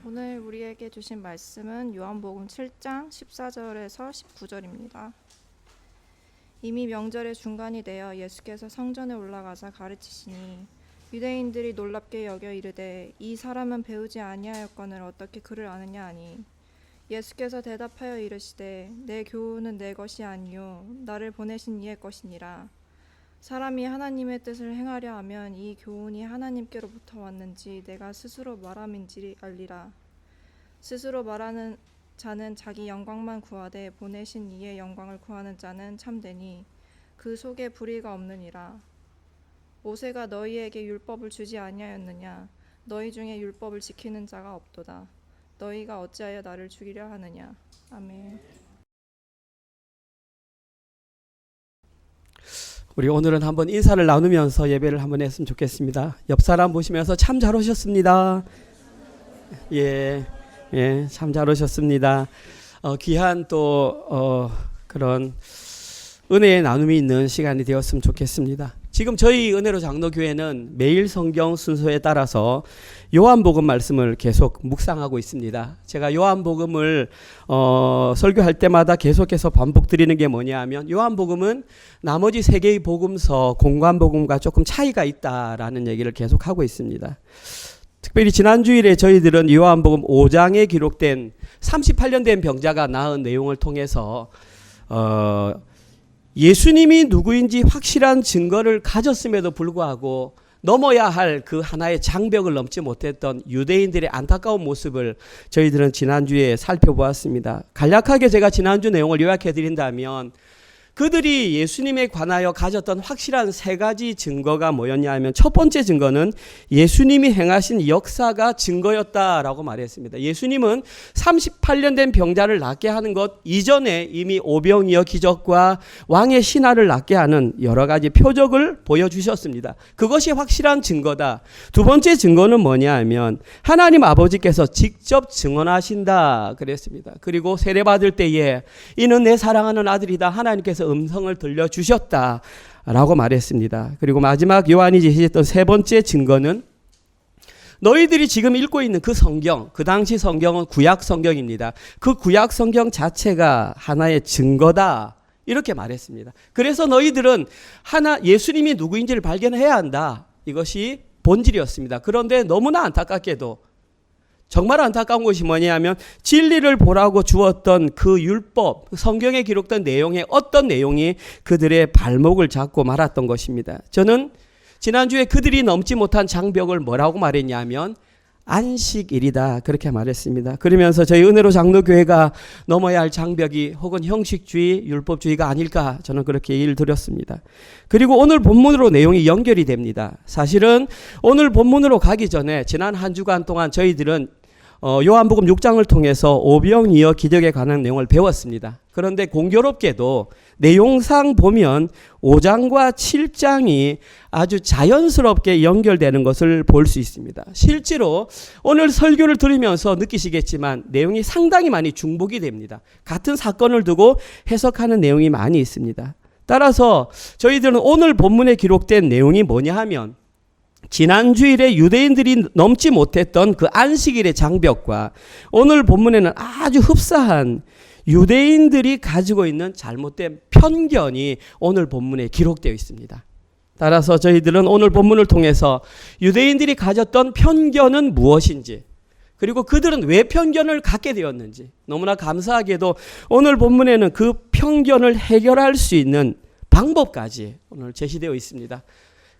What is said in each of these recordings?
오늘 우리에게 주신 말씀은 요한복음 7장 14절에서 19절입니다. 이미 명절의 중간이 되어 예수께서 성전에 올라가사 가르치시니 유대인들이 놀랍게 여겨 이르되 이 사람은 배우지 아니하였거늘 어떻게 그를 아느냐 하니 예수께서 대답하여 이르시되 내 교훈은 내 것이 아니요 나를 보내신 이의 것이니라. 사람이 하나님의 뜻을 행하려 하면 이 교훈이 하나님께로부터 왔는지 내가 스스로 말함인지 알리라. 스스로 말하는 자는 자기 영광만 구하되 보내신 이의 영광을 구하는 자는 참되니 그 속에 불의가 없느니라. 모세가 너희에게 율법을 주지 아니하였느냐? 너희 중에 율법을 지키는 자가 없도다. 너희가 어찌하여 나를 죽이려 하느냐? 아멘. 우리 오늘은 한번 인사를 나누면서 예배를 한번 했으면 좋겠습니다. 옆 사람 보시면서 참 잘 오셨습니다. 예, 참 잘 오셨습니다. 귀한 또 그런 은혜의 나눔이 있는 시간이 되었으면 좋겠습니다. 지금 저희 은혜로 장로교회는 매일 성경 순서에 따라서 요한복음 말씀을 계속 묵상하고 있습니다. 제가 요한복음을 설교할 때마다 계속해서 반복드리는 게 뭐냐 하면 요한복음은 나머지 세 개의 복음서 공관복음과 조금 차이가 있다라는 얘기를 계속하고 있습니다. 특별히 지난 주일에 저희들은 요한복음 5장에 기록된 38년 된 병자가 나은 내용을 통해서 예수님이 누구인지 확실한 증거를 가졌음에도 불구하고 넘어야 할 그 하나의 장벽을 넘지 못했던 유대인들의 안타까운 모습을 저희들은 지난주에 살펴보았습니다. 간략하게 제가 지난주 내용을 요약해 드린다면 그들이 예수님에 관하여 가졌던 확실한 세 가지 증거가 뭐였냐 하면 첫 번째 증거는 예수님이 행하신 역사가 증거였다라고 말했습니다. 예수님은 38년 된 병자를 낫게 하는 것 이전에 이미 오병이어 기적과 왕의 신하를 낫게 하는 여러 가지 표적을 보여주셨습니다. 그것이 확실한 증거다. 두 번째 증거는 뭐냐 하면 하나님 아버지께서 직접 증언하신다 그랬습니다. 그리고 세례받을 때에 이는 내 사랑하는 아들이다. 하나님께서 음성을 들려주셨다라고 말했습니다. 그리고 마지막 요한이 제시했던 세 번째 증거는 너희들이 지금 읽고 있는 그 성경, 그 당시 성경은 구약 성경입니다. 그 구약 성경 자체가 하나의 증거다. 이렇게 말했습니다. 그래서 너희들은 예수님이 누구인지를 발견해야 한다. 이것이 본질이었습니다. 그런데 너무나 안타깝게도 정말 안타까운 것이 뭐냐면 진리를 보라고 주었던 그 율법, 성경에 기록된 내용의 어떤 내용이 그들의 발목을 잡고 말았던 것입니다. 저는 지난주에 그들이 넘지 못한 장벽을 뭐라고 말했냐면 안식일이다 그렇게 말했습니다. 그러면서 저희 은혜로 장로교회가 넘어야 할 장벽이 혹은 형식주의, 율법주의가 아닐까 저는 그렇게 얘기를 드렸습니다. 그리고 오늘 본문으로 내용이 연결이 됩니다. 사실은 오늘 본문으로 가기 전에 지난 한 주간 동안 저희들은 요한복음 6장을 통해서 오병이어 기적에 관한 내용을 배웠습니다. 그런데 공교롭게도 내용상 보면 5장과 7장이 아주 자연스럽게 연결되는 것을 볼 수 있습니다. 실제로 오늘 설교를 들으면서 느끼시겠지만 내용이 상당히 많이 중복이 됩니다. 같은 사건을 두고 해석하는 내용이 많이 있습니다. 따라서 저희들은 오늘 본문에 기록된 내용이 뭐냐 하면 지난주일에 유대인들이 넘지 못했던 그 안식일의 장벽과 오늘 본문에는 아주 흡사한 유대인들이 가지고 있는 잘못된 편견이 오늘 본문에 기록되어 있습니다. 따라서 저희들은 오늘 본문을 통해서 유대인들이 가졌던 편견은 무엇인지 그리고 그들은 왜 편견을 갖게 되었는지 너무나 감사하게도 오늘 본문에는 그 편견을 해결할 수 있는 방법까지 오늘 제시되어 있습니다.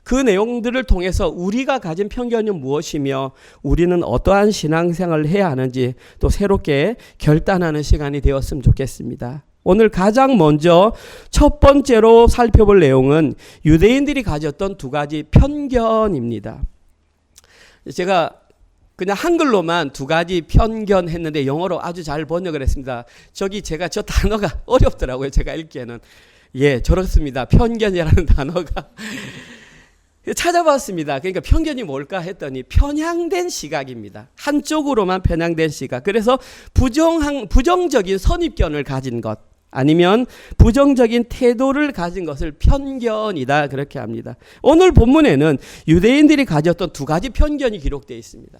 그 내용들을 통해서 우리가 가진 편견이 무엇이며 우리는 어떠한 신앙생활을 해야 하는지 또 새롭게 결단하는 시간이 되었으면 좋겠습니다. 오늘 가장 먼저 첫 번째로 살펴볼 내용은 유대인들이 가졌던 두 가지 편견입니다. 제가 그냥 한글로만 두 가지 편견 했는데 영어로 아주 잘 번역을 했습니다. 저 단어가 어렵더라고요. 제가 읽기에는. 저렇습니다. 편견이라는 단어가. 찾아봤습니다. 그러니까 편견이 뭘까 했더니 편향된 시각입니다. 한쪽으로만 편향된 시각. 그래서 부정적인 선입견을 가진 것 아니면 부정적인 태도를 가진 것을 편견이다 그렇게 합니다. 오늘 본문에는 유대인들이 가졌던 두 가지 편견이 기록되어 있습니다.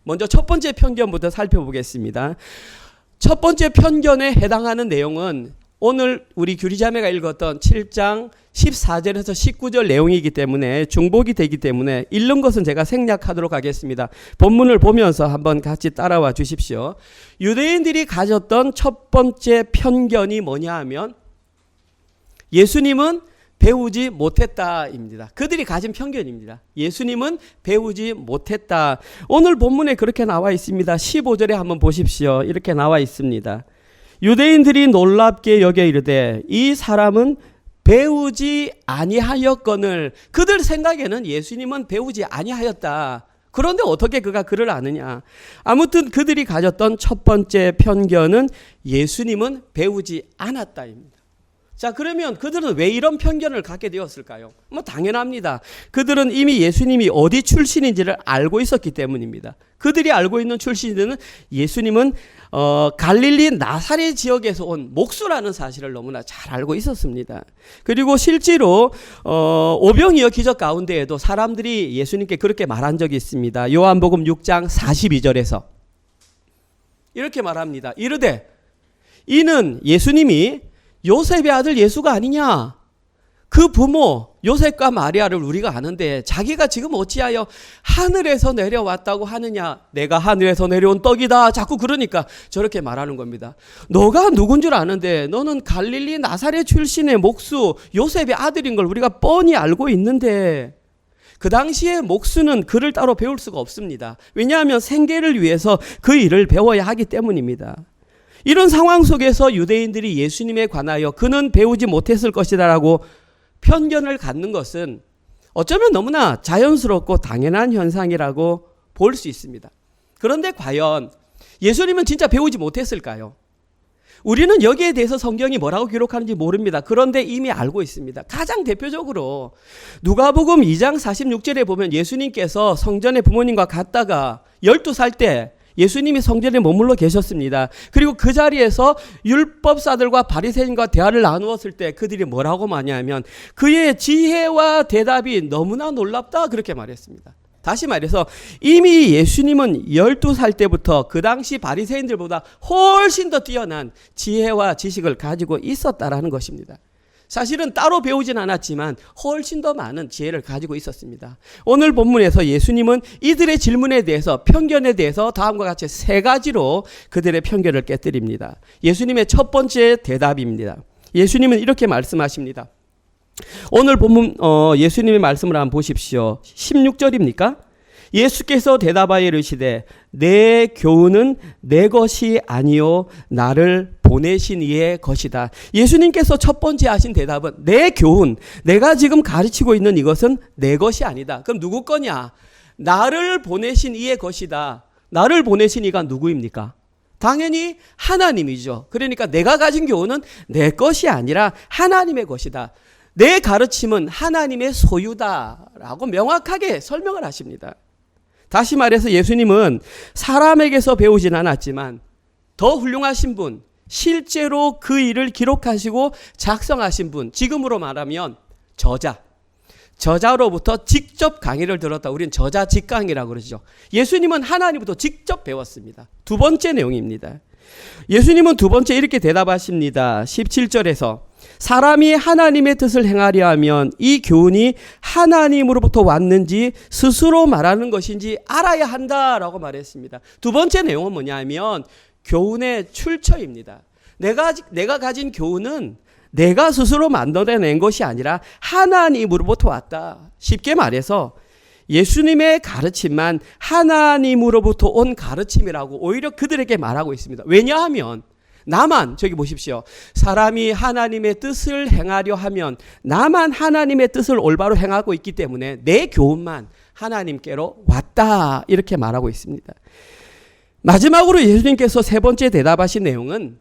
먼저 첫 번째 편견부터 살펴보겠습니다. 첫 번째 편견에 해당하는 내용은 오늘 우리 규리자매가 읽었던 7장 14절에서 19절 내용이기 때문에 중복이 되기 때문에 읽는 것은 제가 생략하도록 하겠습니다. 본문을 보면서 한번 같이 따라와 주십시오. 유대인들이 가졌던 첫 번째 편견이 뭐냐 하면 예수님은 배우지 못했다입니다. 그들이 가진 편견입니다. 예수님은 배우지 못했다. 오늘 본문에 그렇게 나와 있습니다. 15절에 한번 보십시오. 이렇게 나와 있습니다. 유대인들이 놀랍게 여겨 이르되 이 사람은 배우지 아니하였거늘. 그들 생각에는 예수님은 배우지 아니하였다. 그런데 어떻게 그가 그를 아느냐. 아무튼 그들이 가졌던 첫 번째 편견은 예수님은 배우지 않았다입니다. 자, 그러면 그들은 왜 이런 편견을 갖게 되었을까요? 뭐 당연합니다. 그들은 이미 예수님이 어디 출신인지를 알고 있었기 때문입니다. 그들이 알고 있는 출신은 예수님은 갈릴리 나사렛 지역에서 온 목수라는 사실을 너무나 잘 알고 있었습니다. 그리고 실제로 오병이어 기적 가운데에도 사람들이 예수님께 그렇게 말한 적이 있습니다. 요한복음 6장 42절에서 이렇게 말합니다. 이르되 이는 예수님이 요셉의 아들 예수가 아니냐. 그 부모 요셉과 마리아를 우리가 아는데 자기가 지금 어찌하여 하늘에서 내려왔다고 하느냐. 내가 하늘에서 내려온 떡이다. 자꾸 그러니까 저렇게 말하는 겁니다. 너가 누군 줄 아는데 너는 갈릴리 나사렛 출신의 목수 요셉의 아들인 걸 우리가 뻔히 알고 있는데 그 당시에 목수는 글을 따로 배울 수가 없습니다. 왜냐하면 생계를 위해서 그 일을 배워야 하기 때문입니다. 이런 상황 속에서 유대인들이 예수님에 관하여 그는 배우지 못했을 것이다라고 편견을 갖는 것은 어쩌면 너무나 자연스럽고 당연한 현상이라고 볼 수 있습니다. 그런데 과연 예수님은 진짜 배우지 못했을까요? 우리는 여기에 대해서 성경이 뭐라고 기록하는지 모릅니다. 그런데 이미 알고 있습니다. 가장 대표적으로 누가복음 2장 46절에 보면 예수님께서 성전에 부모님과 갔다가 12살 때 예수님이 성전에 머물러 계셨습니다. 그리고 그 자리에서 율법사들과 바리새인과 대화를 나누었을 때 그들이 뭐라고 말하냐면 그의 지혜와 대답이 너무나 놀랍다 그렇게 말했습니다. 다시 말해서 이미 예수님은 12살 때부터 그 당시 바리새인들보다 훨씬 더 뛰어난 지혜와 지식을 가지고 있었다라는 것입니다. 사실은 따로 배우진 않았지만 훨씬 더 많은 지혜를 가지고 있었습니다. 오늘 본문에서 예수님은 이들의 질문에 대해서 편견에 대해서 다음과 같이 3가지로 그들의 편견을 깨뜨립니다. 예수님의 첫 번째 대답입니다. 예수님은 이렇게 말씀하십니다. 오늘 본문 예수님의 말씀을 한번 보십시오. 16절입니까? 예수께서 대답하여 이르시되 내 교훈은 내 것이 아니요 나를 보내신 이의 것이다. 예수님께서 첫 번째 하신 대답은 내 교훈, 내가 지금 가르치고 있는 이것은 내 것이 아니다. 그럼 누구 거냐? 나를 보내신 이의 것이다. 나를 보내신 이가 누구입니까? 당연히 하나님이죠. 그러니까 내가 가진 교훈은 내 것이 아니라 하나님의 것이다. 내 가르침은 하나님의 소유다라고 명확하게 설명을 하십니다. 다시 말해서 예수님은 사람에게서 배우진 않았지만 더 훌륭하신 분, 실제로 그 일을 기록하시고 작성하신 분, 지금으로 말하면 저자로부터 직접 강의를 들었다. 우리는 저자 직강이라고 그러죠. 예수님은 하나님부터 직접 배웠습니다. 두 번째 내용입니다. 예수님은 두 번째 이렇게 대답하십니다. 17절에서 사람이 하나님의 뜻을 행하려 하면 이 교훈이 하나님으로부터 왔는지 스스로 말하는 것인지 알아야 한다라고 말했습니다. 두 번째 내용은 뭐냐면 교훈의 출처입니다. 내가 가진 교훈은 내가 스스로 만들어낸 것이 아니라 하나님으로부터 왔다. 쉽게 말해서 예수님의 가르침만 하나님으로부터 온 가르침이라고 오히려 그들에게 말하고 있습니다. 왜냐하면 나만, 저기 보십시오. 사람이 하나님의 뜻을 행하려 하면 나만 하나님의 뜻을 올바로 행하고 있기 때문에 내 교훈만 하나님께로 왔다. 이렇게 말하고 있습니다. 마지막으로 예수님께서 세 번째 대답하신 내용은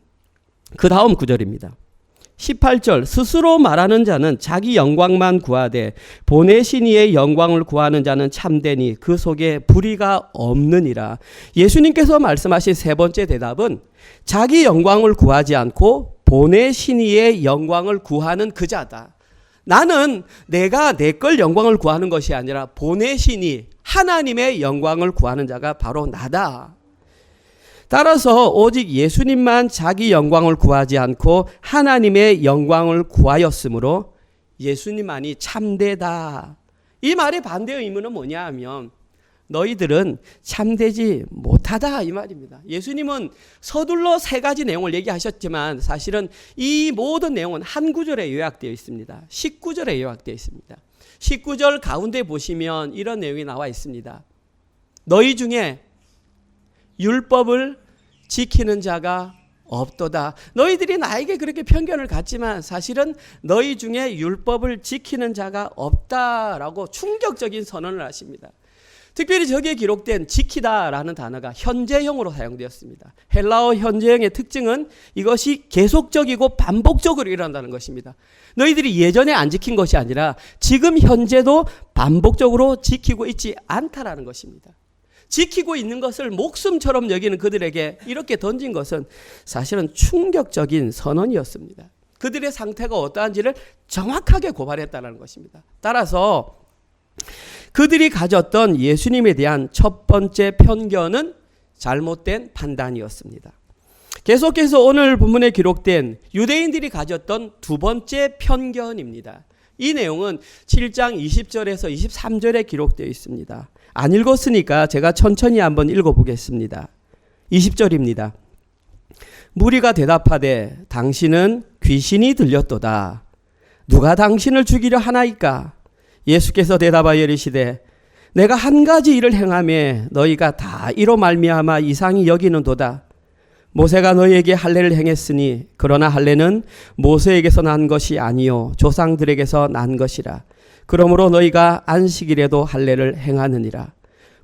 그 다음 구절입니다. 18절 스스로 말하는 자는 자기 영광만 구하되 보내신 이의 영광을 구하는 자는 참되니 그 속에 불의가 없느니라. 예수님께서 말씀하신 세 번째 대답은 자기 영광을 구하지 않고 보내신 이의 영광을 구하는 그자다. 나는 내가 내 걸 영광을 구하는 것이 아니라 보내신 이 하나님의 영광을 구하는 자가 바로 나다. 따라서 오직 예수님만 자기 영광을 구하지 않고 하나님의 영광을 구하였으므로 예수님만이 참되다. 이 말의 반대 의미는 뭐냐 하면 너희들은 참되지 못하다 이 말입니다. 예수님은 서둘러 세 가지 내용을 얘기하셨지만 사실은 이 모든 내용은 한 구절에 요약되어 있습니다. 19절에 요약되어 있습니다. 19절 가운데 보시면 이런 내용이 나와 있습니다. 너희 중에 율법을 지키는 자가 없도다. 너희들이 나에게 그렇게 편견을 갖지만 사실은 너희 중에 율법을 지키는 자가 없다라고 충격적인 선언을 하십니다. 특별히 저기에 기록된 지키다라는 단어가 현재형으로 사용되었습니다. 헬라어 현재형의 특징은 이것이 계속적이고 반복적으로 일어난다는 것입니다. 너희들이 예전에 안 지킨 것이 아니라 지금 현재도 반복적으로 지키고 있지 않다라는 것입니다. 지키고 있는 것을 목숨처럼 여기는 그들에게 이렇게 던진 것은 사실은 충격적인 선언이었습니다. 그들의 상태가 어떠한지를 정확하게 고발했다는 것입니다. 따라서 그들이 가졌던 예수님에 대한 첫 번째 편견은 잘못된 판단이었습니다. 계속해서 오늘 본문에 기록된 유대인들이 가졌던 두 번째 편견입니다. 이 내용은 7장 20절에서 23절에 기록되어 있습니다. 안 읽었으니까 제가 천천히 한번 읽어보겠습니다. 20절입니다. 무리가 대답하되 당신은 귀신이 들렸도다. 누가 당신을 죽이려 하나이까? 예수께서 대답하여 이르시되 내가 한 가지 일을 행하며 너희가 다 이로 말미암아 이상히 여기는도다. 모세가 너희에게 할례를 행했으니 그러나 할례는 모세에게서 난 것이 아니요 조상들에게서 난 것이라. 그러므로 너희가 안식일에도 할례를 행하느니라.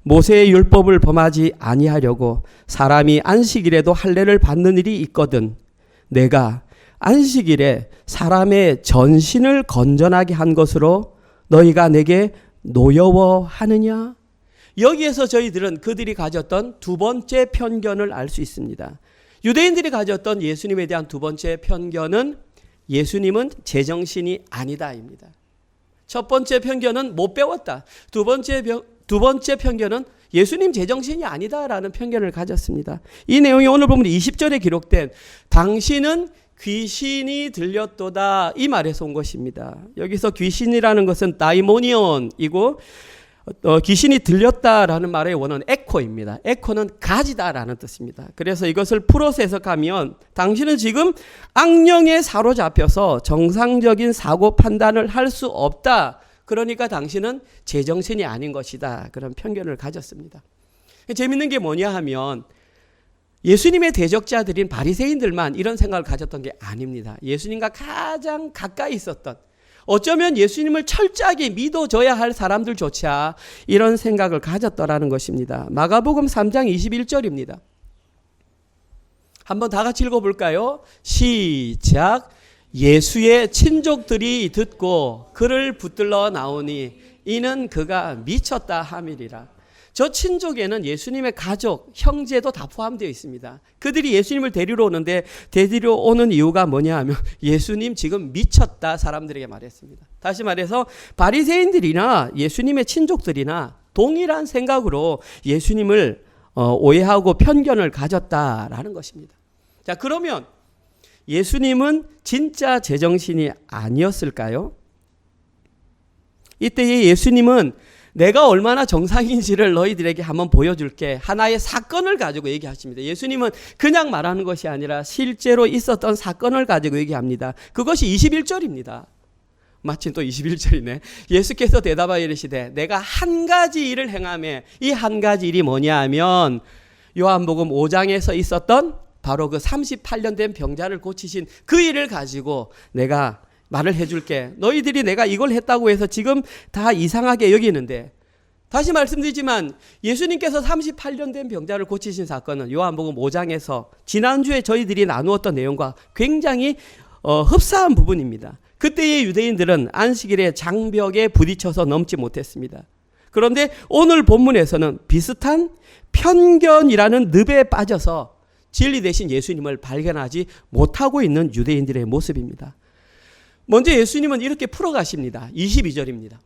모세의 율법을 범하지 아니하려고 사람이 안식일에도 할례를 받는 일이 있거든 내가 안식일에 사람의 전신을 건전하게 한 것으로 너희가 내게 노여워하느냐? 여기에서 저희들은 그들이 가졌던 두 번째 편견을 알 수 있습니다. 유대인들이 가졌던 예수님에 대한 두 번째 편견은 예수님은 제정신이 아니다입니다. 첫 번째 편견은 못 배웠다. 두 번째 편견은 예수님 제정신이 아니다라는 편견을 가졌습니다. 이 내용이 오늘 보면 20절에 기록된 당신은 귀신이 들렸도다 이 말에서 온 것입니다. 여기서 귀신이라는 것은 다이모니온이고 귀신이 들렸다라는 말의 원어는 에코입니다. 에코는 가지다라는 뜻입니다. 그래서 이것을 풀어서 해석하면 당신은 지금 악령에 사로잡혀서 정상적인 사고 판단을 할 수 없다. 그러니까 당신은 제정신이 아닌 것이다. 그런 편견을 가졌습니다. 재밌는 게 뭐냐 하면 예수님의 대적자들인 바리새인들만 이런 생각을 가졌던 게 아닙니다. 예수님과 가장 가까이 있었던 어쩌면 예수님을 철저하게 믿어줘야 할 사람들조차 이런 생각을 가졌더라는 것입니다. 마가복음 3장 21절입니다. 한번 다 같이 읽어볼까요? 시작. 예수의 친족들이 듣고 그를 붙들러 나오니 이는 그가 미쳤다 함이리라. 저 친족에는 예수님의 가족, 형제도 다 포함되어 있습니다. 그들이 예수님을 데리러 오는데 데리러 오는 이유가 뭐냐 하면 예수님 지금 미쳤다 사람들에게 말했습니다. 다시 말해서 바리새인들이나 예수님의 친족들이나 동일한 생각으로 예수님을 오해하고 편견을 가졌다라는 것입니다. 자, 그러면 예수님은 진짜 제정신이 아니었을까요? 이때의 예수님은 내가 얼마나 정상인지를 너희들에게 한번 보여줄게. 하나의 사건을 가지고 얘기하십니다. 예수님은 그냥 말하는 것이 아니라 실제로 있었던 사건을 가지고 얘기합니다. 그것이 21절입니다. 마침 또 21절이네. 예수께서 대답하여 이르시되 내가 한 가지 일을 행하며 이 한 가지 일이 뭐냐 하면 요한복음 5장에서 있었던 바로 그 38년 된 병자를 고치신 그 일을 가지고 내가 말을 해줄게. 너희들이 내가 이걸 했다고 해서 지금 다 이상하게 여기는데 다시 말씀드리지만 예수님께서 38년 된 병자를 고치신 사건은 요한복음 5장에서 지난주에 저희들이 나누었던 내용과 굉장히 흡사한 부분입니다. 그때의 유대인들은 안식일에 장벽에 부딪혀서 넘지 못했습니다. 그런데 오늘 본문에서는 비슷한 편견이라는 늪에 빠져서 진리 대신 예수님을 발견하지 못하고 있는 유대인들의 모습입니다. 먼저 예수님은 이렇게 풀어가십니다. 22절입니다.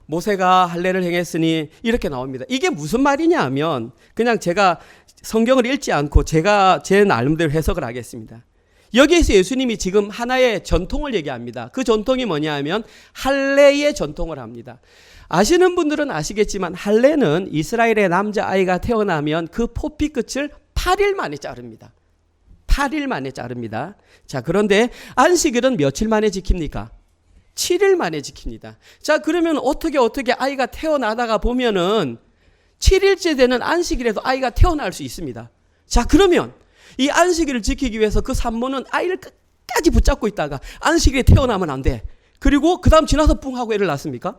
모세가 할례를 행했으니 이렇게 나옵니다. 이게 무슨 말이냐 하면 그냥 제가 성경을 읽지 않고 제가 제 나름대로 해석을 하겠습니다. 여기에서 예수님이 지금 하나의 전통을 얘기합니다. 그 전통이 뭐냐 하면 할례의 전통을 합니다. 아시는 분들은 아시겠지만 할례는 이스라엘의 남자아이가 태어나면 그 포피 끝을 8일 만에 자릅니다. 8일 만에 자릅니다. 자, 그런데 안식일은 며칠 만에 지킵니까? 7일 만에 지킵니다. 자, 그러면 어떻게 아이가 태어나다가 보면은 7일째 되는 안식일에도 아이가 태어날 수 있습니다. 자, 그러면 이 안식일을 지키기 위해서 그 산모는 아이를 끝까지 붙잡고 있다가 안식일에 태어나면 안 돼. 그리고 그 다음 지나서 뿡 하고 애를 낳습니까?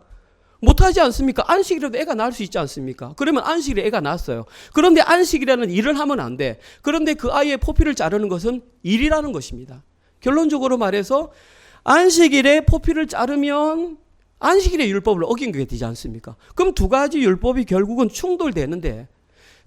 못하지 않습니까? 안식일에도 애가 낳을 수 있지 않습니까? 그러면 안식일에 애가 낳았어요. 그런데 안식일에는 일을 하면 안 돼. 그런데 그 아이의 포피를 자르는 것은 일이라는 것입니다. 결론적으로 말해서 안식일에 포피를 자르면 안식일의 율법을 어긴 게 되지 않습니까? 그럼 두 가지 율법이 결국은 충돌되는데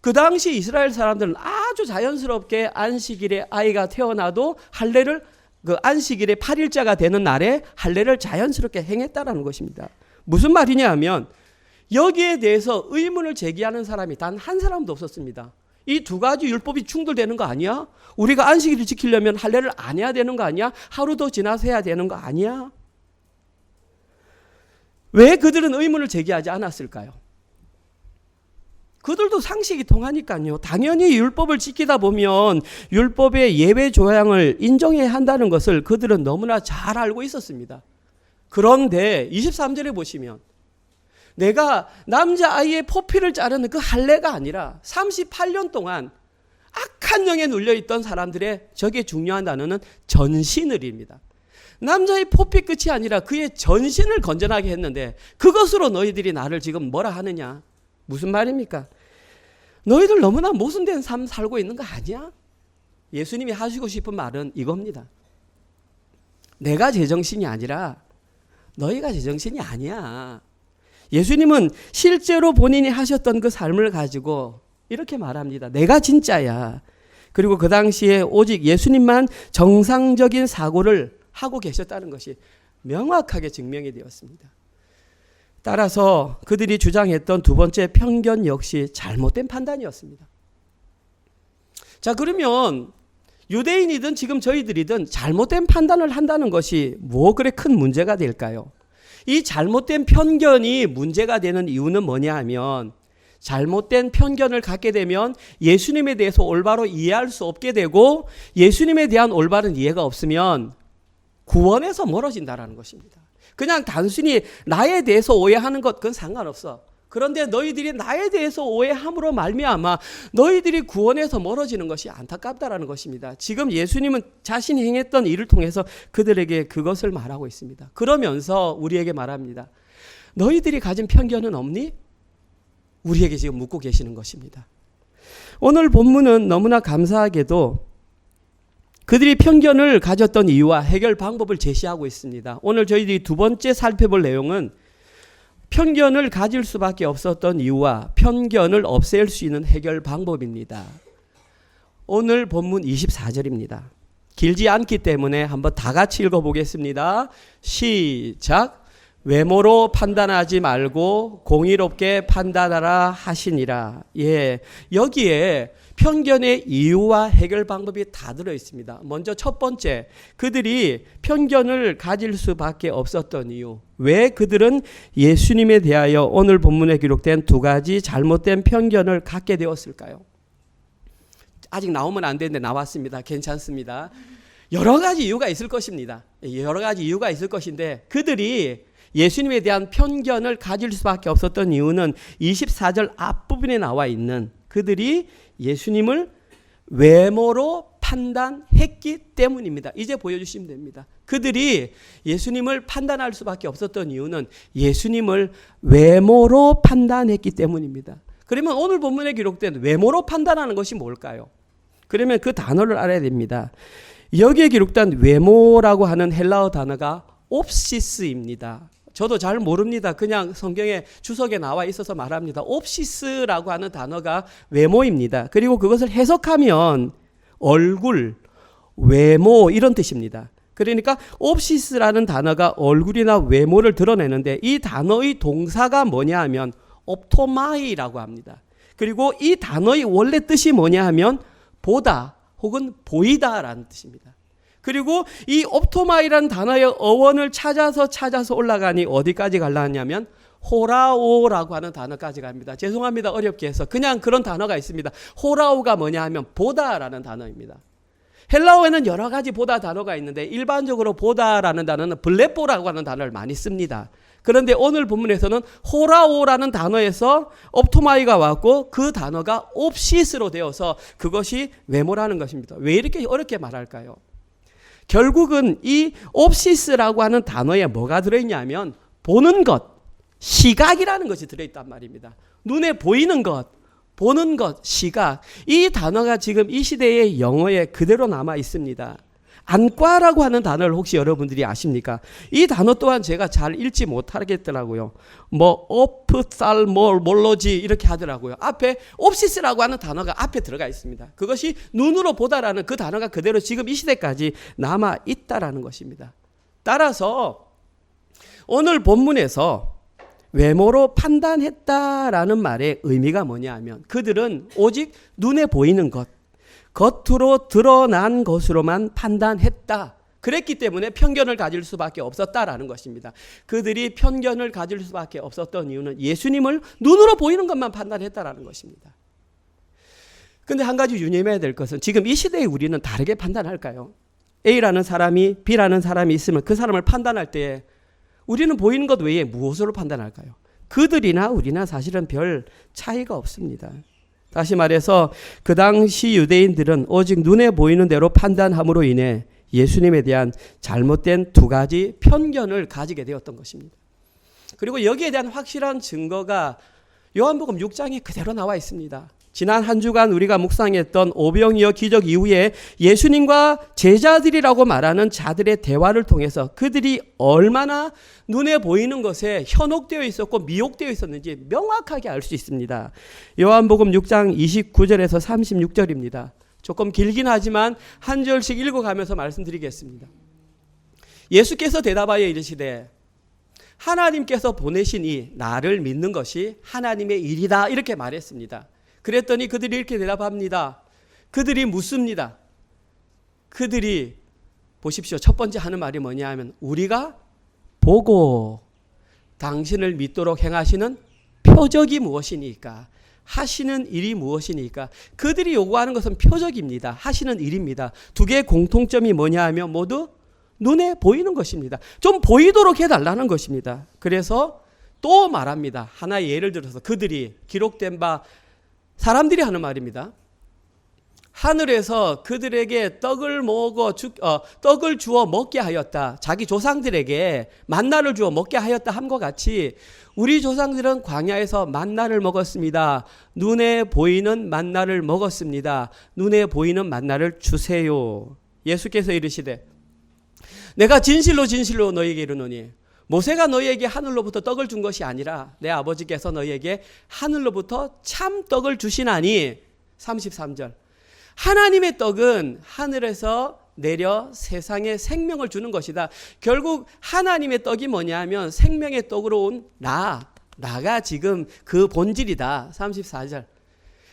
그 당시 이스라엘 사람들은 아주 자연스럽게 안식일에 아이가 태어나도 할례를 그 안식일의 8일자가 되는 날에 할례를 자연스럽게 행했다라는 것입니다. 무슨 말이냐 하면 여기에 대해서 의문을 제기하는 사람이 단 한 사람도 없었습니다. 이 두 가지 율법이 충돌되는 거 아니야? 우리가 안식일을 지키려면 할례를 안 해야 되는 거 아니야? 하루 더 지나서 해야 되는 거 아니야? 왜 그들은 의문을 제기하지 않았을까요? 그들도 상식이 통하니까요. 당연히 율법을 지키다 보면 율법의 예외 조항을 인정해야 한다는 것을 그들은 너무나 잘 알고 있었습니다. 그런데 23절에 보시면 내가 남자아이의 포피를 자르는 그 할례가 아니라 38년 동안 악한 영에 눌려있던 사람들의 저게 중요한 단어는 전신을입니다. 남자의 포피 끝이 아니라 그의 전신을 건전하게 했는데 그것으로 너희들이 나를 지금 뭐라 하느냐? 무슨 말입니까? 너희들 너무나 모순된 삶 살고 있는 거 아니야? 예수님이 하시고 싶은 말은 이겁니다. 내가 제정신이 아니라 너희가 제정신이 아니야. 예수님은 실제로 본인이 하셨던 그 삶을 가지고 이렇게 말합니다. 내가 진짜야. 그리고 그 당시에 오직 예수님만 정상적인 사고를 하고 계셨다는 것이 명확하게 증명이 되었습니다. 따라서 그들이 주장했던 두 번째 편견 역시 잘못된 판단이었습니다. 자, 그러면 유대인이든 지금 저희들이든 잘못된 판단을 한다는 것이 뭐 그래 큰 문제가 될까요? 이 잘못된 편견이 문제가 되는 이유는 뭐냐 하면 잘못된 편견을 갖게 되면 예수님에 대해서 올바로 이해할 수 없게 되고 예수님에 대한 올바른 이해가 없으면 구원에서 멀어진다는 것입니다. 그냥 단순히 나에 대해서 오해하는 것 그건 상관없어. 그런데 너희들이 나에 대해서 오해함으로 말미암아 너희들이 구원에서 멀어지는 것이 안타깝다라는 것입니다. 지금 예수님은 자신이 행했던 일을 통해서 그들에게 그것을 말하고 있습니다. 그러면서 우리에게 말합니다. 너희들이 가진 편견은 없니? 우리에게 지금 묻고 계시는 것입니다. 오늘 본문은 너무나 감사하게도 그들이 편견을 가졌던 이유와 해결 방법을 제시하고 있습니다. 오늘 저희들이 두 번째 살펴볼 내용은 편견을 가질 수밖에 없었던 이유와 편견을 없앨 수 있는 해결 방법입니다. 오늘 본문 24절입니다. 길지 않기 때문에 한번 다 같이 읽어보겠습니다. 시작. 외모로 판단하지 말고 공의롭게 판단하라 하시니라. 예, 여기에 편견의 이유와 해결 방법이 다 들어 있습니다. 먼저 첫 번째, 그들이 편견을 가질 수밖에 없었던 이유. 왜 그들은 예수님에 대하여 오늘 본문에 기록된 두 가지 잘못된 편견을 갖게 되었을까요? 아직 나오면 안 되는데 나왔습니다. 괜찮습니다. 여러 가지 이유가 있을 것입니다. 여러 가지 이유가 있을 것인데 그들이 예수님에 대한 편견을 가질 수밖에 없었던 이유는 24절 앞부분에 나와 있는 그들이 예수님을 외모로 판단했기 때문입니다. 이제 보여주시면 됩니다. 그들이 예수님을 판단할 수밖에 없었던 이유는 예수님을 외모로 판단했기 때문입니다. 그러면 오늘 본문에 기록된 외모로 판단하는 것이 뭘까요? 그러면 그 단어를 알아야 됩니다. 여기에 기록된 외모라고 하는 헬라어 단어가 옵시스입니다. 저도 잘 모릅니다. 그냥 성경에 주석에 나와 있어서 말합니다. 옵시스라고 하는 단어가 외모입니다. 그리고 그것을 해석하면 얼굴, 외모 이런 뜻입니다. 그러니까 옵시스라는 단어가 얼굴이나 외모를 드러내는데 이 단어의 동사가 뭐냐 하면 옵토마이라고 합니다. 그리고 이 단어의 원래 뜻이 뭐냐 하면 보다 혹은 보이다라는 뜻입니다. 그리고 이 옵토마이라는 단어의 어원을 찾아서 올라가니 어디까지 갈라냐면 호라오라고 하는 단어까지 갑니다. 죄송합니다. 어렵게 해서. 그냥 그런 단어가 있습니다. 호라오가 뭐냐 하면 보다라는 단어입니다. 헬라어에는 여러 가지 보다 단어가 있는데 일반적으로 보다라는 단어는 블레뽀라고 하는 단어를 많이 씁니다. 그런데 오늘 본문에서는 호라오라는 단어에서 옵토마이가 왔고 그 단어가 옵시스로 되어서 그것이 외모라는 것입니다. 왜 이렇게 어렵게 말할까요? 결국은 이 옵시스라고 하는 단어에 뭐가 들어있냐면 보는 것, 시각이라는 것이 들어있단 말입니다. 눈에 보이는 것, 보는 것, 시각. 이 단어가 지금 이 시대의 영어에 그대로 남아 있습니다. 안과라고 하는 단어를 혹시 여러분들이 아십니까? 이 단어 또한 제가 잘 읽지 못하겠더라고요. 옵살몰로지 이렇게 하더라고요. 앞에 옵시스라고 하는 단어가 앞에 들어가 있습니다. 그것이 눈으로 보다라는 그 단어가 그대로 지금 이 시대까지 남아 있다라는 것입니다. 따라서 오늘 본문에서 외모로 판단했다라는 말의 의미가 뭐냐 하면 그들은 오직 눈에 보이는 것, 겉으로 드러난 것으로만 판단했다. 그랬기 때문에 편견을 가질 수밖에 없었다라는 것입니다. 그들이 편견을 가질 수밖에 없었던 이유는 예수님을 눈으로 보이는 것만 판단했다라는 것입니다. 그런데 한 가지 유념해야 될 것은 지금 이 시대에 우리는 다르게 판단할까요? A라는 사람이 B라는 사람이 있으면 그 사람을 판단할 때 우리는 보이는 것 외에 무엇으로 판단할까요? 그들이나 우리나 사실은 별 차이가 없습니다. 다시 말해서 그 당시 유대인들은 오직 눈에 보이는 대로 판단함으로 인해 예수님에 대한 잘못된 두 가지 편견을 가지게 되었던 것입니다. 그리고 여기에 대한 확실한 증거가 요한복음 6장에 그대로 나와 있습니다. 지난 한 주간 우리가 묵상했던 오병이어 기적 이후에 예수님과 제자들이라고 말하는 자들의 대화를 통해서 그들이 얼마나 눈에 보이는 것에 현혹되어 있었고 미혹되어 있었는지 명확하게 알 수 있습니다. 요한복음 6장 29절에서 36절입니다. 조금 길긴 하지만 한 절씩 읽어가면서 말씀드리겠습니다. 예수께서 대답하여 이르시되 하나님께서 보내시니 나를 믿는 것이 하나님의 일이다 이렇게 말했습니다. 그랬더니 그들이 이렇게 대답합니다. 그들이 묻습니다. 그들이 보십시오. 첫 번째 하는 말이 뭐냐 하면 우리가 보고 당신을 믿도록 행하시는 표적이 무엇이니까? 하시는 일이 무엇이니까? 그들이 요구하는 것은 표적입니다. 하시는 일입니다. 두 개의 공통점이 뭐냐 하면 모두 눈에 보이는 것입니다. 좀 보이도록 해달라는 것입니다. 그래서 또 말합니다. 하나의 예를 들어서 그들이 기록된 바 사람들이 하는 말입니다. 하늘에서 그들에게 떡을 주어 먹게 하였다. 자기 조상들에게 만나를 주어 먹게 하였다 함과 같이 우리 조상들은 광야에서 만나를 먹었습니다. 눈에 보이는 만나를 먹었습니다. 눈에 보이는 만나를 주세요. 예수께서 이르시되 내가 진실로 진실로 너희에게 이르노니 모세가 너희에게 하늘로부터 떡을 준 것이 아니라 내 아버지께서 너희에게 하늘로부터 참 떡을 주시나니 33절 하나님의 떡은 하늘에서 내려 세상에 생명을 주는 것이다. 결국 하나님의 떡이 뭐냐 하면 생명의 떡으로 온 나가 지금 그 본질이다. 34절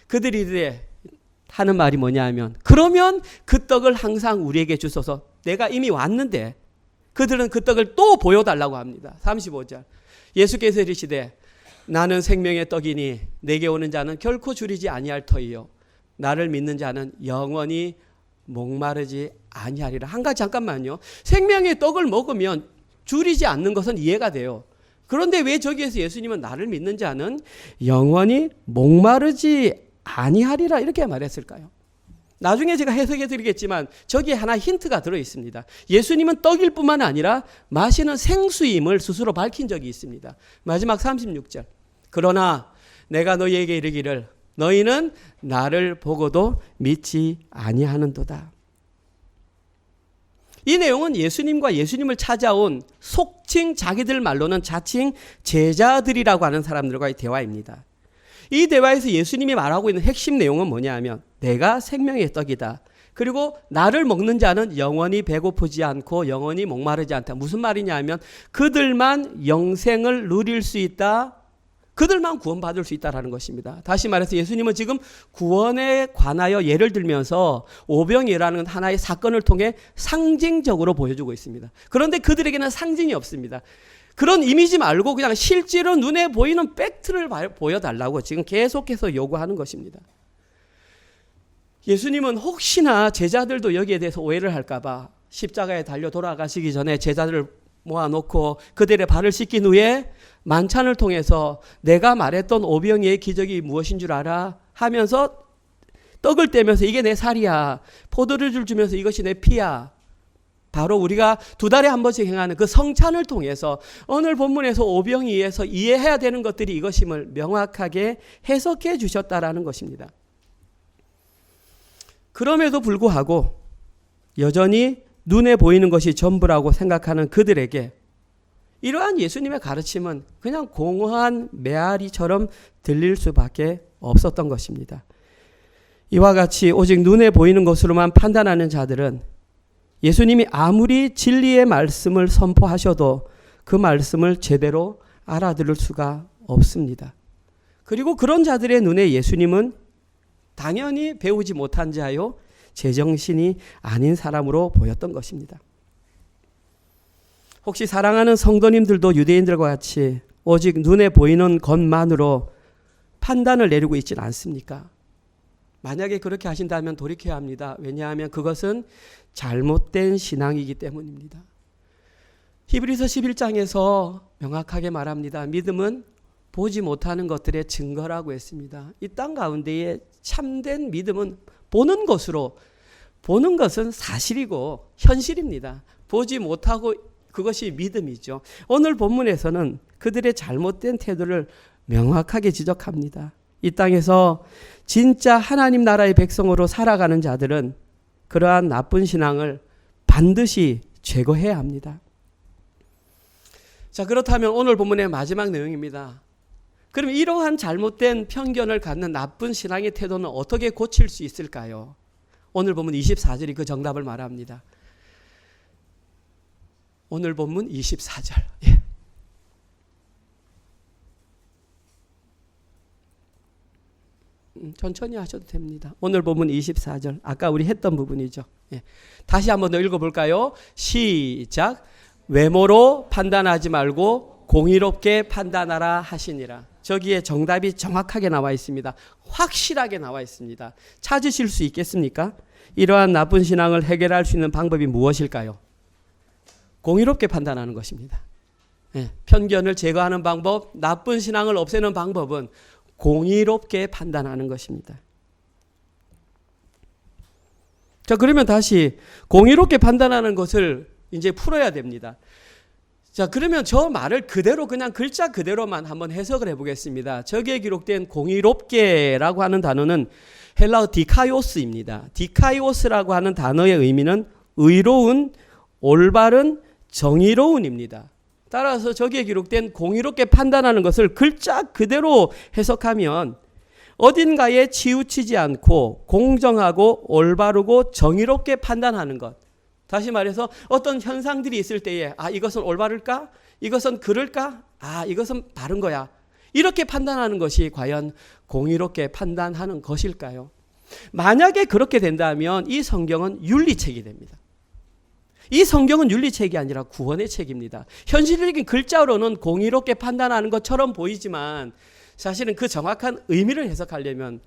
그들이 하는 말이 뭐냐 하면 그러면 그 떡을 항상 우리에게 주소서. 내가 이미 왔는데 그들은 그 떡을 또 보여달라고 합니다. 35절 예수께서 이르시되 나는 생명의 떡이니 내게 오는 자는 결코 줄이지 아니할 터이요 나를 믿는 자는 영원히 목마르지 아니하리라. 한 가지 잠깐만요. 생명의 떡을 먹으면 줄이지 않는 것은 이해가 돼요. 그런데 왜 저기에서 예수님은 나를 믿는 자는 영원히 목마르지 아니하리라 이렇게 말했을까요? 나중에 제가 해석해 드리겠지만 저기에 하나 힌트가 들어 있습니다. 예수님은 떡일 뿐만 아니라 마시는 생수임을 스스로 밝힌 적이 있습니다. 마지막 36절 그러나 내가 너희에게 이르기를 너희는 나를 보고도 믿지 아니하는도다. 이 내용은 예수님과 예수님을 찾아온 속칭 자기들 말로는 자칭 제자들이라고 하는 사람들과의 대화입니다. 이 대화에서 예수님이 말하고 있는 핵심 내용은 뭐냐 하면 내가 생명의 떡이다. 그리고 나를 먹는 자는 영원히 배고프지 않고 영원히 목마르지 않다. 무슨 말이냐 하면 그들만 영생을 누릴 수 있다. 그들만 구원받을 수 있다라는 것입니다. 다시 말해서 예수님은 지금 구원에 관하여 예를 들면서 오병이라는 하나의 사건을 통해 상징적으로 보여주고 있습니다. 그런데 그들에게는 상징이 없습니다. 그런 이미지 말고 그냥 실제로 눈에 보이는 팩트를 보여달라고 지금 계속해서 요구하는 것입니다. 예수님은 혹시나 제자들도 여기에 대해서 오해를 할까봐 십자가에 달려 돌아가시기 전에 제자들을 모아놓고 그들의 발을 씻긴 후에 만찬을 통해서 내가 말했던 오병이의 기적이 무엇인 줄 알아? 하면서 떡을 떼면서 이게 내 살이야. 포도주를 주면서 이것이 내 피야. 바로 우리가 2달에 한 번씩 행하는 그 성찬을 통해서 오늘 본문에서 오병이에서 이해해야 되는 것들이 이것임을 명확하게 해석해 주셨다라는 것입니다. 그럼에도 불구하고 여전히 눈에 보이는 것이 전부라고 생각하는 그들에게 이러한 예수님의 가르침은 그냥 공허한 메아리처럼 들릴 수밖에 없었던 것입니다. 이와 같이 오직 눈에 보이는 것으로만 판단하는 자들은 예수님이 아무리 진리의 말씀을 선포하셔도 그 말씀을 제대로 알아들을 수가 없습니다. 그리고 그런 자들의 눈에 예수님은 당연히 배우지 못한 자요, 제정신이 아닌 사람으로 보였던 것입니다. 혹시 사랑하는 성도님들도 유대인들과 같이 오직 눈에 보이는 것만으로 판단을 내리고 있지는 않습니까? 만약에 그렇게 하신다면 돌이켜야 합니다. 왜냐하면 그것은 잘못된 신앙이기 때문입니다. 히브리서 11장에서 명확하게 말합니다. 믿음은 보지 못하는 것들의 증거라고 했습니다. 이 땅 가운데에 참된 믿음은 보는 것으로, 보는 것은 사실이고 현실입니다. 보지 못하고 그것이 믿음이죠. 오늘 본문에서는 그들의 잘못된 태도를 명확하게 지적합니다. 이 땅에서 진짜 하나님 나라의 백성으로 살아가는 자들은 그러한 나쁜 신앙을 반드시 제거해야 합니다. 자, 그렇다면 오늘 본문의 마지막 내용입니다. 그럼 이러한 잘못된 편견을 갖는 나쁜 신앙의 태도는 어떻게 고칠 수 있을까요? 오늘 본문 24절이 그 정답을 말합니다. 오늘 본문 24절. 예. 천천히 하셔도 됩니다. 오늘 본문 24절. 아까 우리 했던 부분이죠. 예. 다시 한번 더 읽어볼까요? 시작. 외모로 판단하지 말고 공의롭게 판단하라 하시니라. 저기에 정답이 정확하게 나와 있습니다. 확실하게 나와 있습니다. 찾으실 수 있겠습니까? 이러한 나쁜 신앙을 해결할 수 있는 방법이 무엇일까요? 공의롭게 판단하는 것입니다. 예, 편견을 제거하는 방법, 나쁜 신앙을 없애는 방법은 공의롭게 판단하는 것입니다. 자, 그러면 다시 공의롭게 판단하는 것을 이제 풀어야 됩니다. 자, 그러면 저 말을 그대로 그냥 글자 그대로만 한번 해석을 해보겠습니다. 저기에 기록된 공의롭게라고 하는 단어는 헬라어 디카이오스입니다. 디카이오스라고 하는 단어의 의미는 의로운, 올바른, 정의로운입니다. 따라서 저기에 기록된 공의롭게 판단하는 것을 글자 그대로 해석하면 어딘가에 치우치지 않고 공정하고 올바르고 정의롭게 판단하는 것. 다시 말해서 어떤 현상들이 있을 때에 이것은 올바를까? 이것은 그럴까? 이것은 바른 거야. 이렇게 판단하는 것이 과연 공의롭게 판단하는 것일까요? 만약에 그렇게 된다면 이 성경은 윤리책이 됩니다. 이 성경은 윤리책이 아니라 구원의 책입니다. 현실적인 글자로는 공의롭게 판단하는 것처럼 보이지만 사실은 그 정확한 의미를 해석하려면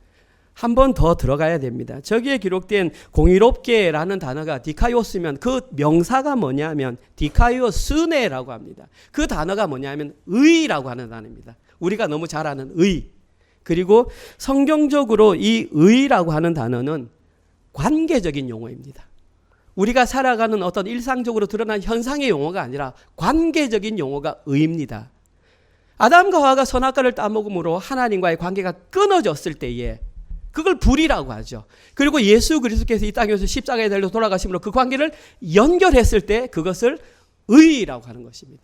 한 번 더 들어가야 됩니다. 저기에 기록된 공의롭게라는 단어가 디카이오스면 그 명사가 뭐냐면 디카이오스네라고 합니다. 그 단어가 뭐냐면 의라고 하는 단어입니다. 우리가 너무 잘 아는 의. 그리고 성경적으로 이 의라고 하는 단어는 관계적인 용어입니다. 우리가 살아가는 어떤 일상적으로 드러난 현상의 용어가 아니라 관계적인 용어가 의입니다. 아담과 하와가 선악과를 따먹음으로 하나님과의 관계가 끊어졌을 때에 그걸 불이라고 하죠. 그리고 예수 그리스도께서 이 땅에서 십자가에 달려 돌아가심으로 그 관계를 연결했을 때 그것을 의라고 하는 것입니다.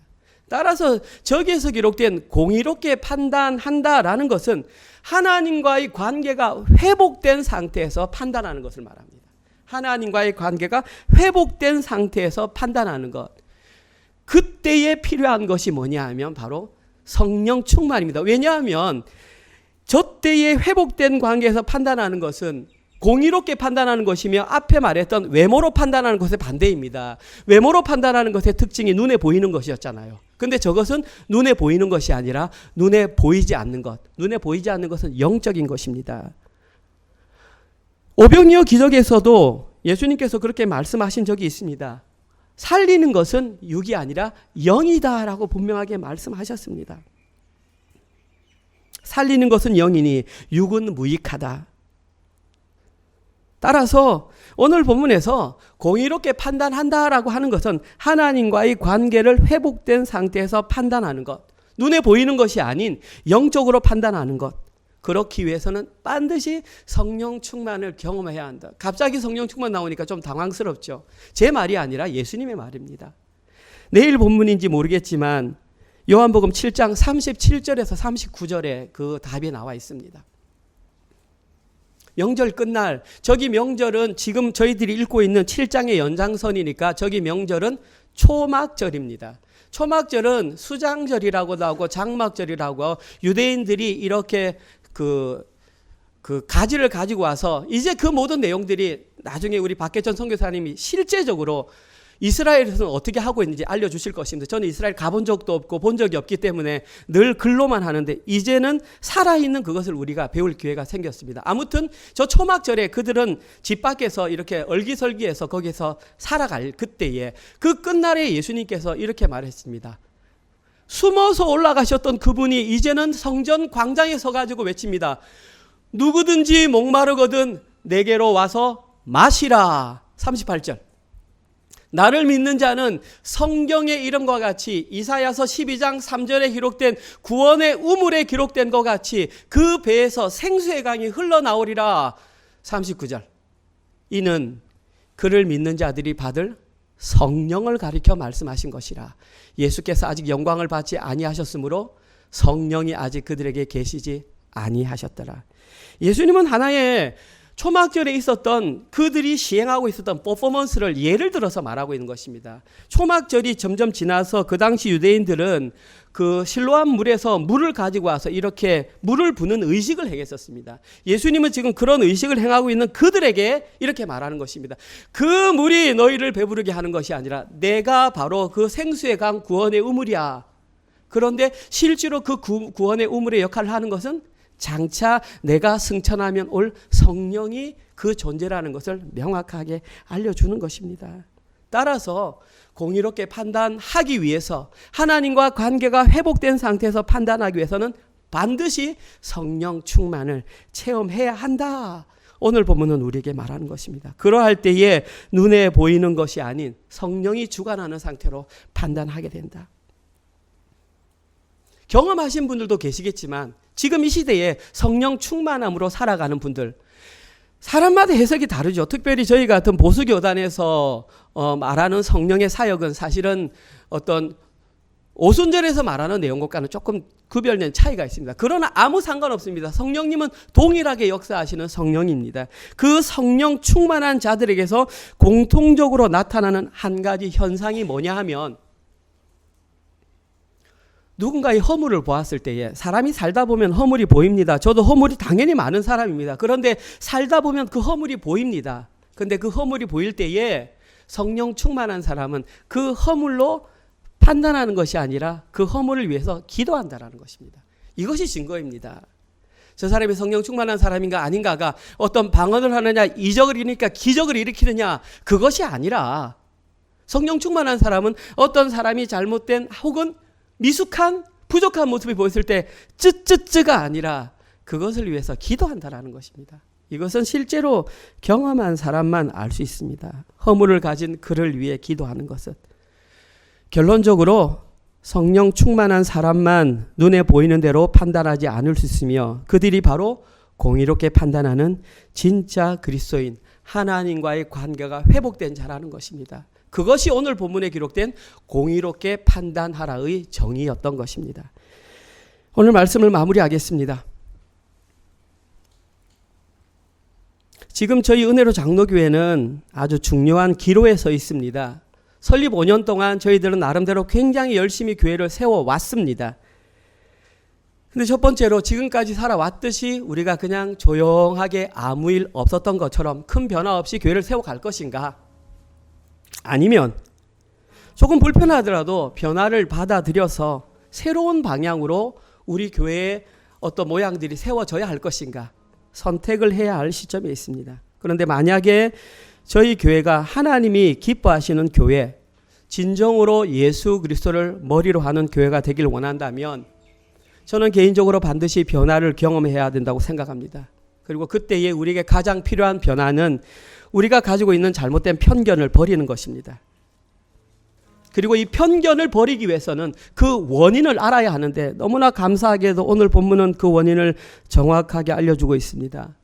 따라서 저기에서 기록된 공의롭게 판단한다라는 것은 하나님과의 관계가 회복된 상태에서 판단하는 것을 말합니다. 하나님과의 관계가 회복된 상태에서 판단하는 것. 그때에 필요한 것이 뭐냐 하면 바로 성령 충만입니다. 왜냐하면 저 때에 회복된 관계에서 판단하는 것은 공의롭게 판단하는 것이며 앞에 말했던 외모로 판단하는 것의 반대입니다. 외모로 판단하는 것의 특징이 눈에 보이는 것이었잖아요. 근데 저것은 눈에 보이는 것이 아니라 눈에 보이지 않는 것. 눈에 보이지 않는 것은 영적인 것입니다. 오병이어 기적에서도 예수님께서 그렇게 말씀하신 적이 있습니다. 살리는 것은 육이 아니라 영이다라고 분명하게 말씀하셨습니다. 살리는 것은 영이니 육은 무익하다. 따라서 오늘 본문에서 공의롭게 판단한다라고 하는 것은 하나님과의 관계를 회복된 상태에서 판단하는 것, 눈에 보이는 것이 아닌 영적으로 판단하는 것. 그렇기 위해서는 반드시 성령 충만을 경험해야 한다. 갑자기 성령 충만 나오니까 좀 당황스럽죠. 제 말이 아니라 예수님의 말입니다. 내일 본문인지 모르겠지만 요한복음 7장 37절에서 39절에 그 답이 나와 있습니다. 명절 끝날, 저기 명절은 지금 저희들이 읽고 있는 7장의 연장선이니까 저기 명절은 초막절입니다. 초막절은 수장절이라고도 하고 장막절이라고 하고 유대인들이 이렇게 그 가지를 가지고 와서 이제 그 모든 내용들이 나중에 우리 박계천 선교사님이 실제적으로 이스라엘에서는 어떻게 하고 있는지 알려주실 것인데 저는 이스라엘 가본 적도 없고 본 적이 없기 때문에 늘 글로만 하는데 이제는 살아있는 그것을 우리가 배울 기회가 생겼습니다. 아무튼 저 초막절에 그들은 집 밖에서 이렇게 얼기설기해서 거기서 살아갈 그때에 그 끝날에 예수님께서 이렇게 말했습니다. 숨어서 올라가셨던 그분이 이제는 성전 광장에 서가지고 외칩니다. 누구든지 목마르거든 내게로 와서 마시라. 38절. 나를 믿는 자는 성경의 이름과 같이 이사야서 12장 3절에 기록된 구원의 우물에 기록된 것 같이 그 배에서 생수의 강이 흘러나오리라. 39절. 이는 그를 믿는 자들이 받을 성령을 가리켜 말씀하신 것이라. 예수께서 아직 영광을 받지 아니하셨으므로 성령이 아직 그들에게 계시지 아니하셨더라. 예수님은 하나의 초막절에 있었던 그들이 시행하고 있었던 퍼포먼스를 예를 들어서 말하고 있는 것입니다. 초막절이 점점 지나서 그 당시 유대인들은 그 실로암 물에서 물을 가지고 와서 이렇게 물을 부는 의식을 행했었습니다. 예수님은 지금 그런 의식을 행하고 있는 그들에게 이렇게 말하는 것입니다. 그 물이 너희를 배부르게 하는 것이 아니라 내가 바로 그 생수의 강 구원의 우물이야. 그런데 실제로 그 구원의 우물의 역할을 하는 것은 장차 내가 승천하면 올 성령이 그 존재라는 것을 명확하게 알려주는 것입니다. 따라서 공의롭게 판단하기 위해서 하나님과 관계가 회복된 상태에서 판단하기 위해서는 반드시 성령 충만을 체험해야 한다. 오늘 본문은 우리에게 말하는 것입니다. 그러할 때에 눈에 보이는 것이 아닌 성령이 주관하는 상태로 판단하게 된다. 경험하신 분들도 계시겠지만 지금 이 시대에 성령 충만함으로 살아가는 분들, 사람마다 해석이 다르죠. 특별히 저희 같은 보수교단에서 말하는 성령의 사역은 사실은 어떤 오순절에서 말하는 내용과는 조금 구별된 차이가 있습니다. 그러나 아무 상관없습니다. 성령님은 동일하게 역사하시는 성령입니다. 그 성령 충만한 자들에게서 공통적으로 나타나는 한 가지 현상이 뭐냐 하면 누군가의 허물을 보았을 때에 사람이 살다 보면 허물이 보입니다. 저도 허물이 당연히 많은 사람입니다. 그런데 살다 보면 그 허물이 보입니다. 그런데 그 허물이 보일 때에 성령 충만한 사람은 그 허물로 판단하는 것이 아니라 그 허물을 위해서 기도한다라는 것입니다. 이것이 증거입니다. 저 사람이 성령 충만한 사람인가 아닌가가 어떤 방언을 하느냐 이적을 일으키니까 기적을 일으키느냐 그것이 아니라 성령 충만한 사람은 어떤 사람이 잘못된 혹은 미숙한 부족한 모습이 보였을 때 쯔쯔쯔가 아니라 그것을 위해서 기도한다라는 것입니다. 이것은 실제로 경험한 사람만 알 수 있습니다. 허물을 가진 그를 위해 기도하는 것은. 결론적으로 성령 충만한 사람만 눈에 보이는 대로 판단하지 않을 수 있으며 그들이 바로 공의롭게 판단하는 진짜 그리스도인 하나님과의 관계가 회복된 자라는 것입니다. 그것이 오늘 본문에 기록된 공의롭게 판단하라의 정의였던 것입니다. 오늘 말씀을 마무리하겠습니다. 지금 저희 은혜로 장로교회는 아주 중요한 기로에 서 있습니다. 설립 5년 동안 저희들은 나름대로 굉장히 열심히 교회를 세워왔습니다. 근데 첫 번째로 지금까지 살아왔듯이 우리가 그냥 조용하게 아무 일 없었던 것처럼 큰 변화 없이 교회를 세워갈 것인가? 아니면 조금 불편하더라도 변화를 받아들여서 새로운 방향으로 우리 교회의 어떤 모양들이 세워져야 할 것인가? 선택을 해야 할 시점에 있습니다. 그런데 만약에 저희 교회가 하나님이 기뻐하시는 교회, 진정으로 예수 그리스도를 머리로 하는 교회가 되길 원한다면 저는 개인적으로 반드시 변화를 경험해야 된다고 생각합니다. 그리고 그때에 우리에게 가장 필요한 변화는 우리가 가지고 있는 잘못된 편견을 버리는 것입니다. 그리고 이 편견을 버리기 위해서는 그 원인을 알아야 하는데 너무나 감사하게도 오늘 본문은 그 원인을 정확하게 알려주고 있습니다.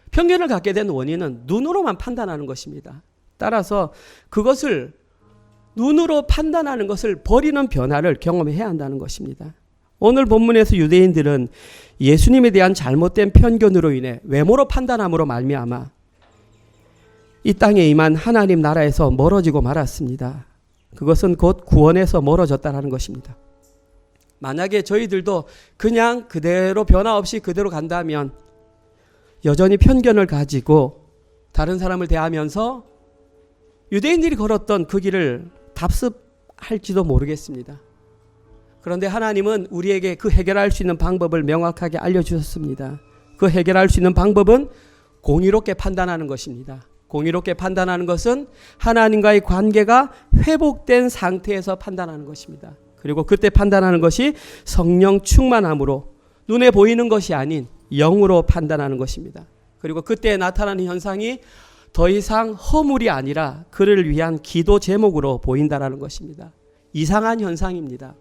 편견을 갖게 된 원인은 눈으로만 판단하는 것입니다. 따라서 그것을 눈으로 판단하는 것을 버리는 변화를 경험해야 한다는 것입니다. 오늘 본문에서 유대인들은 예수님에 대한 잘못된 편견으로 인해 외모로 판단함으로 말미암아 이 땅에 임한 하나님 나라에서 멀어지고 말았습니다. 그것은 곧 구원에서 멀어졌다는 것입니다. 만약에 저희들도 그냥 그대로 변화 없이 그대로 간다면 여전히 편견을 가지고 다른 사람을 대하면서 유대인들이 걸었던 그 길을 답습할지도 모르겠습니다. 그런데 하나님은 우리에게 그 해결할 수 있는 방법을 명확하게 알려주셨습니다. 그 해결할 수 있는 방법은 공의롭게 판단하는 것입니다. 공의롭게 판단하는 것은 하나님과의 관계가 회복된 상태에서 판단하는 것입니다. 그리고 그때 판단하는 것이 성령 충만함으로 눈에 보이는 것이 아닌 영으로 판단하는 것입니다. 그리고 그때 나타나는 현상이 더 이상 허물이 아니라 그를 위한 기도 제목으로 보인다라는 것입니다. 이상한 현상입니다.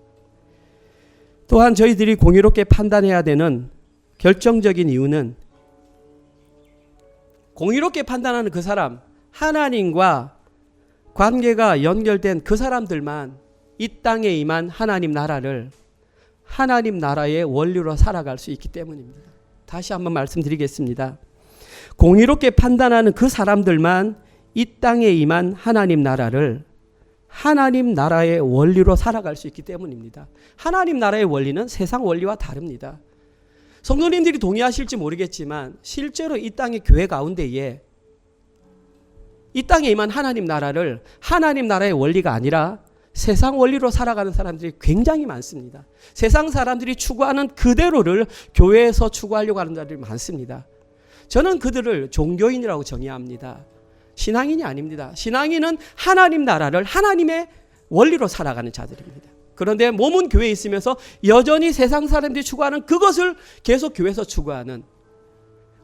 또한 저희들이 공의롭게 판단해야 되는 결정적인 이유는 공의롭게 판단하는 그 사람, 하나님과 관계가 연결된 그 사람들만 이 땅에 임한 하나님 나라를 하나님 나라의 원리로 살아갈 수 있기 때문입니다. 다시 한번 말씀드리겠습니다. 공의롭게 판단하는 그 사람들만 이 땅에 임한 하나님 나라를 하나님 나라의 원리로 살아갈 수 있기 때문입니다. 하나님 나라의 원리는 세상 원리와 다릅니다. 성도님들이 동의하실지 모르겠지만 실제로 이 땅의 교회 가운데에 이 땅에 임한 하나님 나라를 하나님 나라의 원리가 아니라 세상 원리로 살아가는 사람들이 굉장히 많습니다. 세상 사람들이 추구하는 그대로를 교회에서 추구하려고 하는 자들이 많습니다. 저는 그들을 종교인이라고 정의합니다. 신앙인이 아닙니다. 신앙인은 하나님 나라를 하나님의 원리로 살아가는 자들입니다. 그런데 몸은 교회에 있으면서 여전히 세상 사람들이 추구하는 그것을 계속 교회에서 추구하는,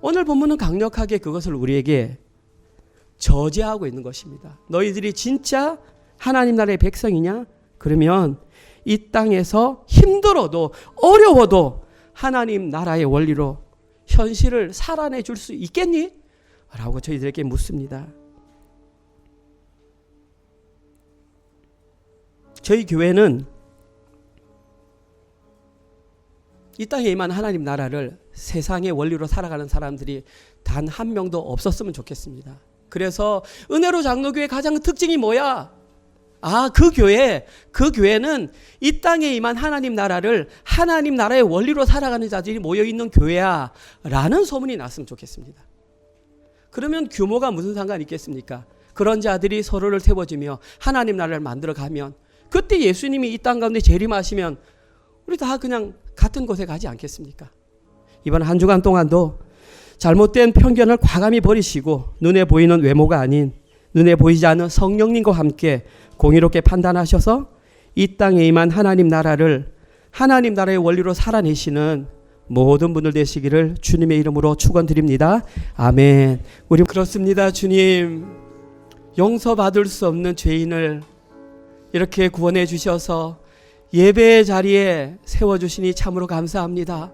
오늘 본문은 강력하게 그것을 우리에게 저지하고 있는 것입니다. 너희들이 진짜 하나님 나라의 백성이냐? 그러면 이 땅에서 힘들어도 어려워도 하나님 나라의 원리로 현실을 살아내 줄 수 있겠니? 라고 저희들에게 묻습니다. 저희 교회는 이 땅에 임한 하나님 나라를 세상의 원리로 살아가는 사람들이 단 한 명도 없었으면 좋겠습니다. 그래서 은혜로 장로교회 가장 큰 특징이 뭐야? 그 교회는 이 땅에 임한 하나님 나라를 하나님 나라의 원리로 살아가는 자들이 모여있는 교회야 라는 소문이 났으면 좋겠습니다. 그러면 규모가 무슨 상관이 있겠습니까? 그런 자들이 서로를 세워주며 하나님 나라를 만들어가면 그때 예수님이 이 땅 가운데 재림하시면 우리 다 그냥 같은 곳에 가지 않겠습니까? 이번 한 주간 동안도 잘못된 편견을 과감히 버리시고 눈에 보이는 외모가 아닌 눈에 보이지 않는 성령님과 함께 공의롭게 판단하셔서 이 땅에 임한 하나님 나라를 하나님 나라의 원리로 살아내시는 모든 분들 되시기를 주님의 이름으로 축원드립니다. 아멘. 우리 그렇습니다. 주님, 용서받을 수 없는 죄인을 이렇게 구원해 주셔서 예배의 자리에 세워주시니 참으로 감사합니다.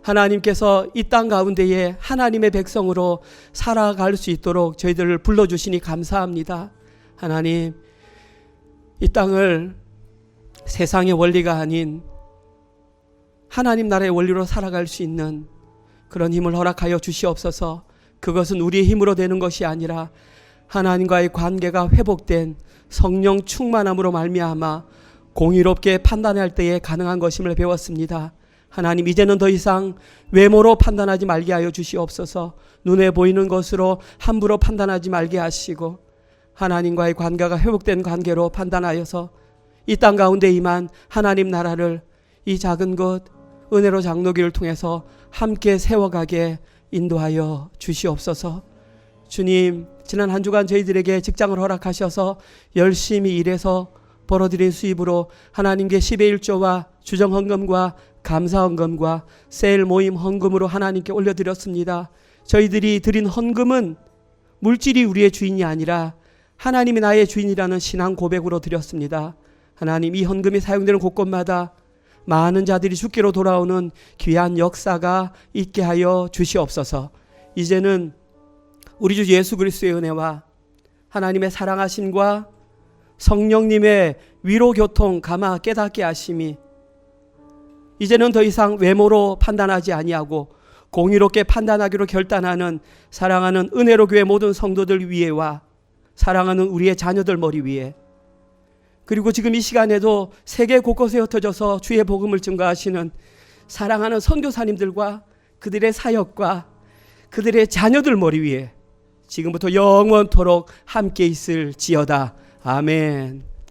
하나님께서 이 땅 가운데에 하나님의 백성으로 살아갈 수 있도록 저희들을 불러주시니 감사합니다. 하나님, 이 땅을 세상의 원리가 아닌 하나님 나라의 원리로 살아갈 수 있는 그런 힘을 허락하여 주시옵소서. 그것은 우리의 힘으로 되는 것이 아니라 하나님과의 관계가 회복된 성령 충만함으로 말미암아 공의롭게 판단할 때에 가능한 것임을 배웠습니다. 하나님, 이제는 더 이상 외모로 판단하지 말게 하여 주시옵소서. 눈에 보이는 것으로 함부로 판단하지 말게 하시고 하나님과의 관계가 회복된 관계로 판단하여서 이 땅 가운데 임한 하나님 나라를 이 작은 것 은혜로 장로교를 통해서 함께 세워가게 인도하여 주시옵소서. 주님, 지난 한 주간 저희들에게 직장을 허락하셔서 열심히 일해서 벌어들인 수입으로 하나님께 10의 1조와 주정헌금과 감사헌금과 세일 모임 헌금으로 하나님께 올려드렸습니다. 저희들이 드린 헌금은 물질이 우리의 주인이 아니라 하나님이 나의 주인이라는 신앙 고백으로 드렸습니다. 하나님, 이 헌금이 사용되는 곳곳마다 많은 자들이 주께로 돌아오는 귀한 역사가 있게 하여 주시옵소서. 이제는 우리 주 예수 그리스도의 은혜와 하나님의 사랑하심과 성령님의 위로 교통 감화 깨닫게 하심이 이제는 더 이상 외모로 판단하지 아니하고 공의롭게 판단하기로 결단하는 사랑하는 은혜로 교회 모든 성도들 위에와 사랑하는 우리의 자녀들 머리 위에, 그리고 지금 이 시간에도 세계 곳곳에 흩어져서 주의 복음을 증거하시는 사랑하는 선교사님들과 그들의 사역과 그들의 자녀들 머리 위에 지금부터 영원토록 함께 있을지어다. 아멘.